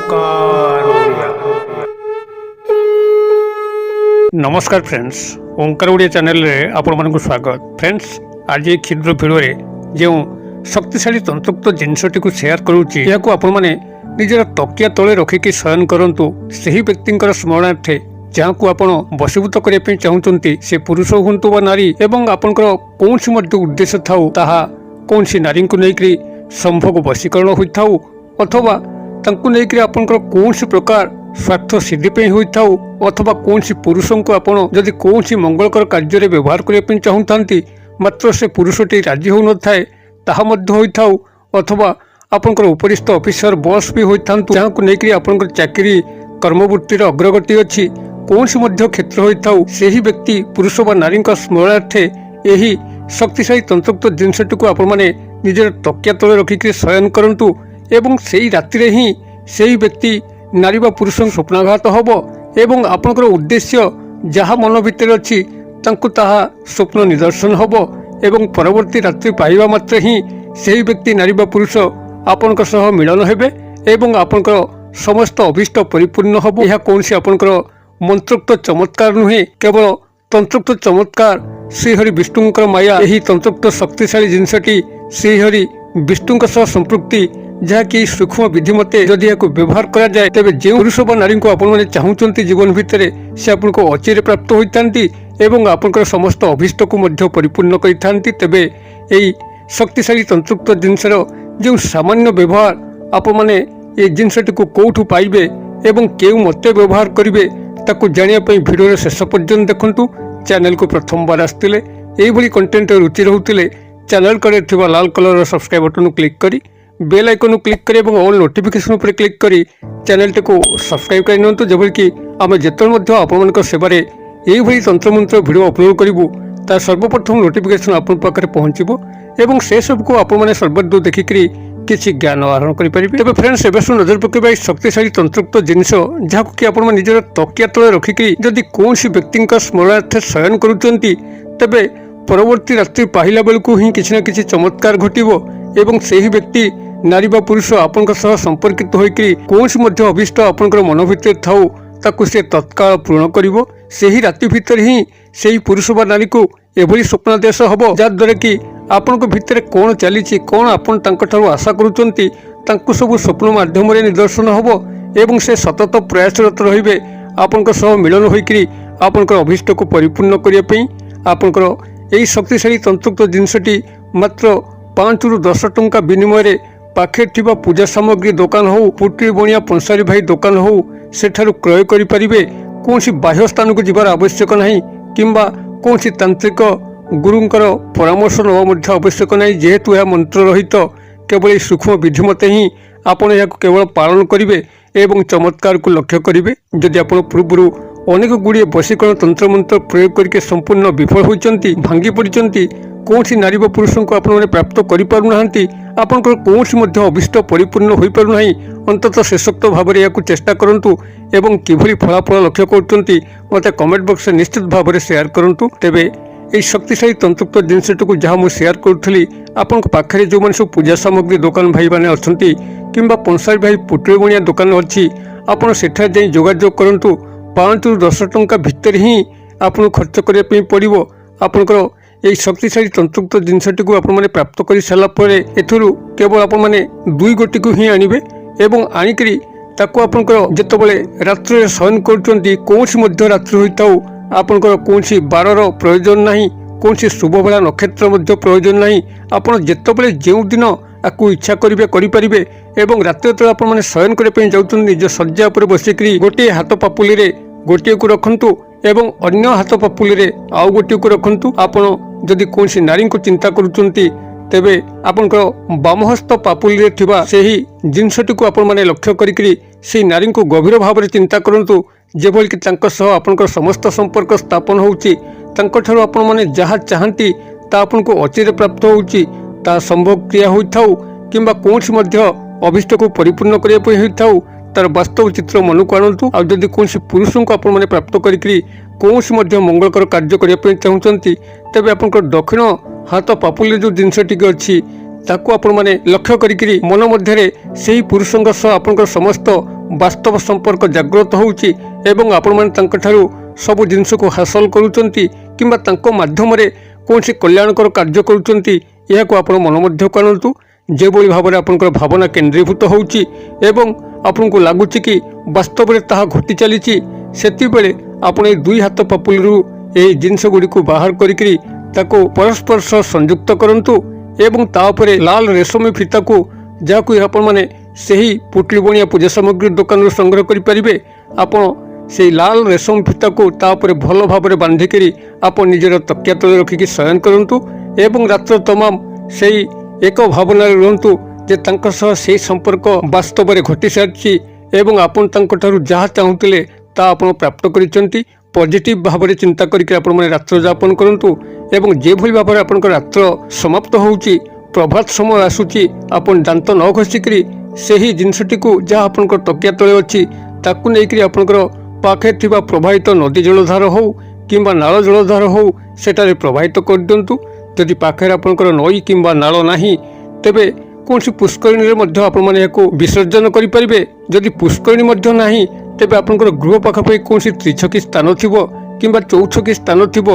ओंकार ओडिया। नमस्कार फ्रेंड्स, ओंकार ओडिया चैनल रे आपण मानक स्वागत। फ्रेंड्स, आज ये क्षुद्र वीडियो रे जो शक्तिशाली तंत्रोक्त जिनसटी को शेयर करूची, याकू आपण माने निजर तकिया तले रखिकी शयन करंतु। सही व्यक्तिंकर स्मरणार्थे जहाँकू आपण बशीभूत करने चाहूँगी, से पुरुष हूँ वा नारी, एवं आपंकर कौन उद्देश्य थाऊ ताहा कौन नारी को लेकर संभोग वशीकरण होता अथवा तांकु लेकर आपंकर कौन प्रकार स्वार्थ सिद्धि होता अथवा कौन पुरुष को आपण जदि कौन मंगलकर कार्य व्यवहार करने चाहूँगी, मात्र से पुरुषटी राजी हो न थाए ताहा मध्य होता अथवा आपंकर उपरिस्थ ऑफिसर बॉस भी होता, जहाँ को लेकर आपंकर चाकरी कर्मवृत्तिर अग्रगति अच्छी कौन क्षेत्र होता से ही व्यक्ति पुरुष व नारी स्मरणार्थे यही शक्तिशाली तंत्रोक्त जिनसटी को आपण मैंने निजर तकिया तले रखिक शयन करंतु एवं सेही रातिरे ही सेही व्यक्ति नारी व पुरुष स्वप्नाघात हब एवं आपनकर उद्देश्य जहाँ मन भितर अच्छी तांकु ताहा स्वप्न निदर्शन हब एवं परवर्ती रात्रि पाइबा मात्र ही सेही व्यक्ति नारी व पुरुष आपनकर सह मिलन हेबे एवं आपनकर समस्त अभीष्ट परिपूर्ण हब। यह कौन सी आपनकर मंत्रोक्त चमत्कार नुहे, केवल तंत्रोक्त चमत्कार श्रीहरि विष्णुंकर माया। यही तंत्रोक्त शक्तिशाली जिनसटी श्रीहरि विष्णुंक सह संपृक्ति, जहाँकि सूक्ष्म विधि मते जदि या व्यवहार करा जाए तेबे जो पुरुष व नारी को आपण माने चाहूचंती जीवन भितर से आपनको अचिरे प्राप्त होइतांती एवं आपनकर समस्त अभीष्ट को मध्य परिपूर्ण करितांती। तेबे एई शक्तिशाली तंत्रोक्त जिनसर जो सामान्य व्यवहार आपण माने ए जिनसटी को कोठु पाइबे एवं केउ मते व्यवहार करिवे ताकू जानिया पई वीडियो शेष पर्यंत देखंतु। चैनल को प्रथम बार आसतिले एही कंटेंट रुचि रहुतिले चैनल करे थिबा लाल कलर सब्सक्राइब बटन क्लिक करी बेल आइकन क्लिक करी एवं ऑल नोटिफिकेशन पर क्लिक करी चैनल को सब्सक्राइब कर नियंतु, जेबल कि आमे जेतल मध्य आपनक सेवारे एही तंत्रमंत्र वीडियो अपलोड करिवु ता सर्वप्रथम नोटिफिकेशन आपन पाखरे पहुंचबो एवं से सब को आपण माने सर्वदू देखिकरी किसी ज्ञान आहरण करें। तेज फ्रेंड्स, एवं नजर पकड़ा शक्तिशाली तंत्रोक्त जिनस जहाँ कि आप निजर तकिया तले रखिकी जदि कौन व्यक्ति स्मरणार्थे शयन करुँच तेबे परवर्ती रात्रि पाहिला बेलू ही किसी न किसी चमत्कार घटिबो एवं सही व्यक्ति नारी बा पुरुष आपण संपर्कित होकर कौन अभीष्ट आपंकर मन भितर थाऊ ताकू से तत्काल पूर्ण करिवो। सेही राति भितर ही सेही पुरुष बा नारी को एभली स्वप्नादेश हबो जद्वारा कि आपनको भितर कौन चली कौन आपन तांको ठारू आशा करुचंती तांको सब स्वप्न माध्यम रे निदर्शन हबो एवं से सतत प्रयासरत रहिबे आपनक सह मिलन होइकरी आपनकर अभीष्ट को परिपूर्ण करिया पई। आपनकर एही शक्तिशाली तंत्रोक्त जिनसटी मात्र 5 ରୁ 10 टंका विनिमय रे पाखे थिबा पूजा सामग्री दुकान हो पुटी बणिया पंसारी भाई दुकान हो सेठारु क्रय करि परिबे। कोनसी बाह्य स्थान को जिबार आवश्यक नहीं किंबा कोनसी तांत्रिक गुरुंकर परामर्श नवा मध्य आवश्यक नहीं, जेहेतु यह मंत्र रहित केवल सूक्ष्म विधि मते ही आपण यह केवल पालन करिवे एवं चमत्कार को लक्ष्य करिवे। जदि आपण पूर्व अनेक गुड़िए वशीकरण तंत्र मंत्र प्रयोग करके संपूर्ण विफल होइचंती, भांगी पड़िचंती, कौन नारी व पुरुष को आपण प्राप्त करि पारु नाहंती, आपनकर कौन मध्य अभीष्ट परिपूर्ण होई पारु नाही, अंततः शेषोक्त भाव में या चेष्टा करंतु एवं किभली फलाफल लक्ष्य करचंती मते कमेंट बॉक्स में निश्चित भाव में शेयर करंतु। तेबे यही शक्तिशाली तंत्रोक्त जिनसटी को जहाँ मुझे शेयर करूली आपण पाखे जो मैंने सब पूजा सामग्री दुकान भाई मैंने अच्छा कि पंसारी भाई पुटुरी बणिया दुकान अच्छी आपड़ सेठा जाई जोगाजोग करूँ। 5 ରୁ 10 टंका भितर ही आपको खर्च करने पड़ो। आपंकर यही शक्तिशाली तंत्रोक्त जिनसटी को आपने प्राप्त कर सारापर एथुरु केवल आप दुई गोटी को ही आणवे एवं आणिकी ताको आपंकर जितेबाला रात्रि शयन कौन रात्रि होता आपंकर कौन बारर प्रयोजन नहीं, कौन शुभ बेला नक्षत्र प्रयोजन नहीं, आपड़ जितेबाला जो दिन आपको इच्छा करेंगे एवं रात जो आप शयन करने जाऊँ निज शज्या पर बसिक गोटे हाथ पापुली रे गोटे को रखंतु एवं अन्य हाथ पापुली रे आउ गोटे को रखंतु। आपण जदि कौन नारी को चिंता करुचंती तेबे आपनकर बामहस्त पापुली रे थिबा सेही जिनसटी को आपण माने लक्ष्य करिकरी से नारी को गभीर भाव में चिंता करंतु, जेभली कि तांको सह आपनकर समस्त संपर्क स्थापन होउची, तांको ठारू आपण माने जहा चाहंती ता आपनको अचिरे प्राप्त होउची, ता संभव क्रिया होइथाउ किंबा कौन मध्य अभीष्ट को परिपूर्ण करिया पई होइथाउ तार वास्तव चित्र मन को आणतु। आ जदि कौन पुरुष को आपण माने प्राप्त करिकरी कौन मंगलकर कार्य करने चाहूँगी तेज आप दक्षिण हाथ पापुली जो जिनसटी अच्छी ताकू आपण मैंने लक्ष्य करी मन मध्य से पुरुषों सह आप समस्त ବାସ୍ତବ ସମ୍ପର୍କ ଜାଗ୍ରତ ହେଉଛି ଏବଂ ଆପଣମାନେ ତାଙ୍କଠାରୁ ସବୁ ଜିନିଷକୁ ହାସଲ କରୁଛନ୍ତି କିମ୍ବା ତାଙ୍କ ମାଧ୍ୟମରେ କୌଣସି କଲ୍ୟାଣକର କାର୍ଯ୍ୟ କରୁଛନ୍ତି, ଏହାକୁ ଆପଣ ମନ ମଧ୍ୟକୁ ଆଣନ୍ତୁ। ଯେଭଳି ଭାବରେ ଆପଣଙ୍କର ଭାବନା କେନ୍ଦ୍ରୀଭୂତ ହେଉଛି ଏବଂ ଆପଣଙ୍କୁ ଲାଗୁଛି କି ବାସ୍ତବରେ ତାହା ଘଟି ଚାଲିଛି, ସେତେବେଳେ ଆପଣ ଏହି ଦୁଇ ହାତ ପାପୁଲିରୁ ଏହି ଜିନିଷ ଗୁଡ଼ିକୁ ବାହାର କରିକି ତାକୁ ପରସ୍ପର ସହ ସଂଯୁକ୍ତ କରନ୍ତୁ ଏବଂ ତା ଉପରେ ଲାଲ ରେଶମୀ ଫିତାକୁ, ଯାହାକୁ ଆପଣମାନେ ସେହି ପୁଟଲି ବଣିଆ ପୂଜା ସାମଗ୍ରୀ ଦୋକାନରୁ ସଂଗ୍ରହ କରିପାରିବେ, ଆପଣ ସେହି ଲାଲ ରେଶମ ଫିତାକୁ ତା ଉପରେ ଭଲ ଭାବରେ ବାନ୍ଧିକରି ଆପଣ ନିଜର ତକିଆ ତଳେ ରଖିକି ଶୟନ କରନ୍ତୁ ଏବଂ ରାତ୍ର ତମାମ ସେହି ଏକ ଭାବନାରେ ରୁହନ୍ତୁ ଯେ ତାଙ୍କ ସହ ସେହି ସମ୍ପର୍କ ବାସ୍ତବରେ ଘଟି ସାରିଛି ଏବଂ ଆପଣ ତାଙ୍କଠାରୁ ଯାହା ଚାହୁଁଥିଲେ ତାହା ଆପଣ ପ୍ରାପ୍ତ କରିଛନ୍ତି। ପଜିଟିଭ୍ ଭାବରେ ଚିନ୍ତା କରିକି ଆପଣମାନେ ରାତ୍ର ଯାପନ କରନ୍ତୁ ଏବଂ ଯେଭଳି ଭାବରେ ଆପଣଙ୍କ ରାତ୍ର ସମାପ୍ତ ହେଉଛି, ପ୍ରଭାତ ସମୟ ଆସୁଛି, ଆପଣ ଦାନ୍ତ ନ ଘଷିକରି ସେହି ଜିନିଷଟିକୁ ଯାହା ଆପଣଙ୍କର ତକିଆ ତଳେ ଅଛି ତାକୁ ନେଇକରି ଆପଣଙ୍କର ପାଖରେ ଥିବା ପ୍ରବାହିତ ନଦୀ ଜଳଧାର ହେଉ କିମ୍ବା ନାଳ ଜଳଧାର ହେଉ ସେଠାରେ ପ୍ରବାହିତ କରିଦିଅନ୍ତୁ। ଯଦି ପାଖରେ ଆପଣଙ୍କର ନଈ କିମ୍ବା ନାଳ ନାହିଁ, ତେବେ କୌଣସି ପୁଷ୍କରିଣୀରେ ମଧ୍ୟ ଆପଣମାନେ ଏହାକୁ ବିସର୍ଜନ କରିପାରିବେ। ଯଦି ପୁଷ୍କରିଣୀ ମଧ୍ୟ ନାହିଁ, ତେବେ ଆପଣଙ୍କର ଗୃହ ପାଖାପାଖି କୌଣସି ତ୍ରିଛକି ସ୍ଥାନ ଥିବ କିମ୍ବା ଚୌଛକି ସ୍ଥାନ ଥିବ,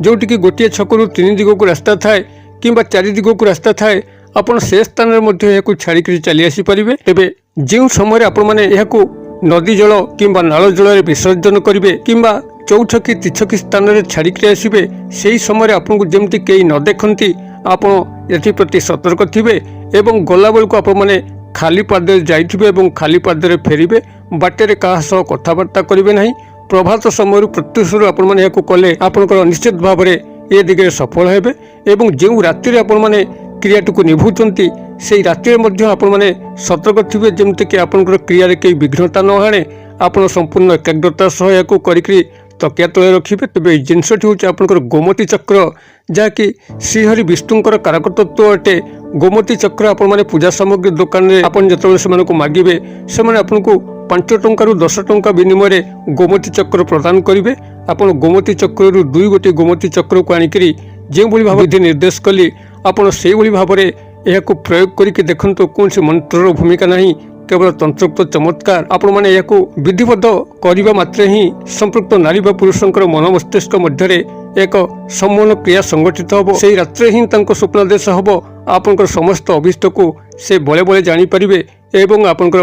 ଯେଉଁଠିକି ଗୋଟିଏ ଛକରୁ 3 ଦିଗକୁ ରାସ୍ତା ଥାଏ କିମ୍ବା 4 ଦିଗକୁ ରାସ୍ତା ଥାଏ, ଆପଣ ସେ ସ୍ଥାନରେ ମଧ୍ୟ ଏହାକୁ ଛାଡ଼ିକରି ଚାଲି ଆସିପାରିବେ। ତେବେ ଯେଉଁ ସମୟରେ ଆପଣମାନେ ଏହାକୁ ନଦୀ ଜଳ କିମ୍ବା ନାଳ ଜଳରେ ବିସର୍ଜନ କରିବେ କିମ୍ବା ଚୌଛକି ତ୍ରିଛକି ସ୍ଥାନରେ ଛାଡ଼ିକରି ଆସିବେ, ସେହି ସମୟରେ ଆପଣଙ୍କୁ ଯେମିତି କେହି ନ ଦେଖନ୍ତି ଆପଣ ଏଥିପ୍ରତି ସତର୍କ ଥିବେ ଏବଂ ଗଲାବେଳକୁ ଆପଣମାନେ ଖାଲି ପାଦରେ ଯାଇଥିବେ ଏବଂ ଖାଲି ପାଦରେ ଫେରିବେ। ବାଟରେ କାହା ସହ କଥାବାର୍ତ୍ତା କରିବେ ନାହିଁ। ପ୍ରଭାତ ସମୟରୁ ପ୍ରତ୍ୟୁଷରୁ ଆପଣମାନେ ଏହାକୁ କଲେ ଆପଣଙ୍କର ନିଶ୍ଚିତ ଭାବରେ ଏ ଦିଗରେ ସଫଳ ହେବେ ଏବଂ ଯେଉଁ ରାତିରେ ଆପଣମାନେ କ୍ରିୟାଟିକୁ ନିଭଉଛନ୍ତି, ସେହି ରାତିରେ ମଧ୍ୟ ଆପଣମାନେ ସତର୍କ ଥିବେ ଯେମିତିକି ଆପଣଙ୍କର କ୍ରିୟାରେ କେହି ବିଘ୍ନତା ନ ଆଣେ। ଆପଣ ସମ୍ପୂର୍ଣ୍ଣ ଏକାଗ୍ରତା ସହ ଏହାକୁ କରିକି ତକିଆ ତଳେ ରଖିବେ। ତେବେ ଏହି ଜିନିଷଟି ହେଉଛି ଆପଣଙ୍କର ଗୋମତୀ ଚକ୍ର, ଯାହାକି ଶ୍ରୀହରି ବିଷ୍ଣୁଙ୍କର କାରକତତ୍ଵ ଅଟେ। ଗୋମତୀ ଚକ୍ର ଆପଣମାନେ ପୂଜା ସାମଗ୍ରୀ ଦୋକାନରେ ଆପଣ ଯେତେବେଳେ ସେମାନଙ୍କୁ ମାଗିବେ, ସେମାନେ ଆପଣଙ୍କୁ 5 ଟଙ୍କାରୁ 10 ଟଙ୍କା ବିନିମୟରେ ଗୋମତୀ ଚକ୍ର ପ୍ରଦାନ କରିବେ। ଆପଣ ଗୋମତୀ ଚକ୍ରରୁ 2 ଗୋଟି ଗୋମତୀ ଚକ୍ରକୁ ଆଣିକରି ଯେଉଁଭଳି ଭାବେ ବିଧି ନିର୍ଦ୍ଦେଶ କଲି, ଆପଣ ସେଇଭଳି ଭାବରେ ଏହାକୁ ପ୍ରୟୋଗ କରିକି ଦେଖନ୍ତୁ। କୌଣସି ମନ୍ତ୍ରର ଭୂମିକା ନାହିଁ, କେବଳ ତନ୍ତ୍ରୋକ୍ତ ଚମତ୍କାର। ଆପଣମାନେ ଏହାକୁ ବିଧିବଦ୍ଧ କରିବା ମାତ୍ରେ ହିଁ ସମ୍ପୃକ୍ତ ନାରୀ ବା ପୁରୁଷଙ୍କର ମନ ମସ୍ତିଷ୍କ ମଧ୍ୟରେ ଏକ ସମ୍ମୋହନ କ୍ରିୟା ସଂଗଠିତ ହେବ। ସେହି ରାତ୍ରରେ ହିଁ ତାଙ୍କ ସ୍ୱପ୍ନାଦେଶ ହେବ। ଆପଣଙ୍କର ସମସ୍ତ ଅଭିଷ୍ଟକୁ ସେ ବଳେ ବଳେ ଜାଣିପାରିବେ ଏବଂ ଆପଣଙ୍କର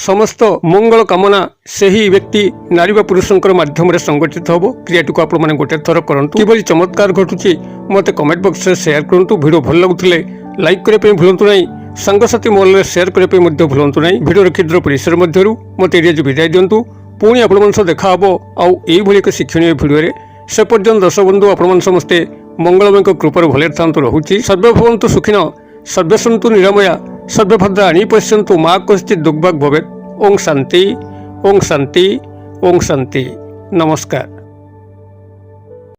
ସମସ୍ତ ମଙ୍ଗଳ କାମନା ସେହି ବ୍ୟକ୍ତି ନାରୀ ବା ପୁରୁଷଙ୍କର ମାଧ୍ୟମରେ ସଂଗଠିତ ହେବ। କ୍ରିୟାଟିକୁ ଆପଣମାନେ ଗୋଟେ ଥର କରନ୍ତୁ। କିଭଳି ଚମତ୍କାର ଘଟୁଛି ମୋତେ କମେଣ୍ଟ ବକ୍ସରେ ସେୟାର କରନ୍ତୁ। ଭିଡ଼ିଓ ଭଲ ଲାଗୁଥିଲେ ଲାଇକ୍ କରିବା ପାଇଁ ଭୁଲନ୍ତୁ ନାହିଁ। ସାଙ୍ଗସାଥୀ ମହଲରେ ସେୟାର କରିବା ପାଇଁ ମଧ୍ୟ ଭୁଲନ୍ତୁ ନାହିଁ। ଭିଡ଼ିଓର କ୍ଷୁଦ୍ର ପରିସର ମଧ୍ୟରୁ ମୋତେ ଏରିଆକୁ ବିଦାୟ ଦିଅନ୍ତୁ। ପୁଣି ଆପଣମାନଙ୍କ ସହ ଦେଖା ହେବ ଆଉ ଏଇଭଳି ଏକ ଶିକ୍ଷଣୀୟ ଭିଡ଼ିଓରେ। ସେ ପର୍ଯ୍ୟନ୍ତ ଦର୍ଶକ ବନ୍ଧୁ ଆପଣମାନେ ସମସ୍ତେ ମଙ୍ଗଳମୟଙ୍କ କୃପାରୁ ଭଲରେ ଥାନ୍ତୁ। ରହୁଛି। ସର୍ବେ ଭବନ୍ତୁ ସୁଖିନ, ସର୍ବେ ସନ୍ତୁ ନିରାମୟା, ସର୍ବେ ଭଦ୍ରାଣୀ ପଶ୍ୟନ୍ତୁ, ମା କଶ୍ଚିତ୍ ଦୁର୍ଭାଗ୍ୟ ଭବେତ୍। ଓଁ ଶାନ୍ତି, ଓଁ ଶାନ୍ତି, ଓଁ ଶାନ୍ତି। ନମସ୍କାର।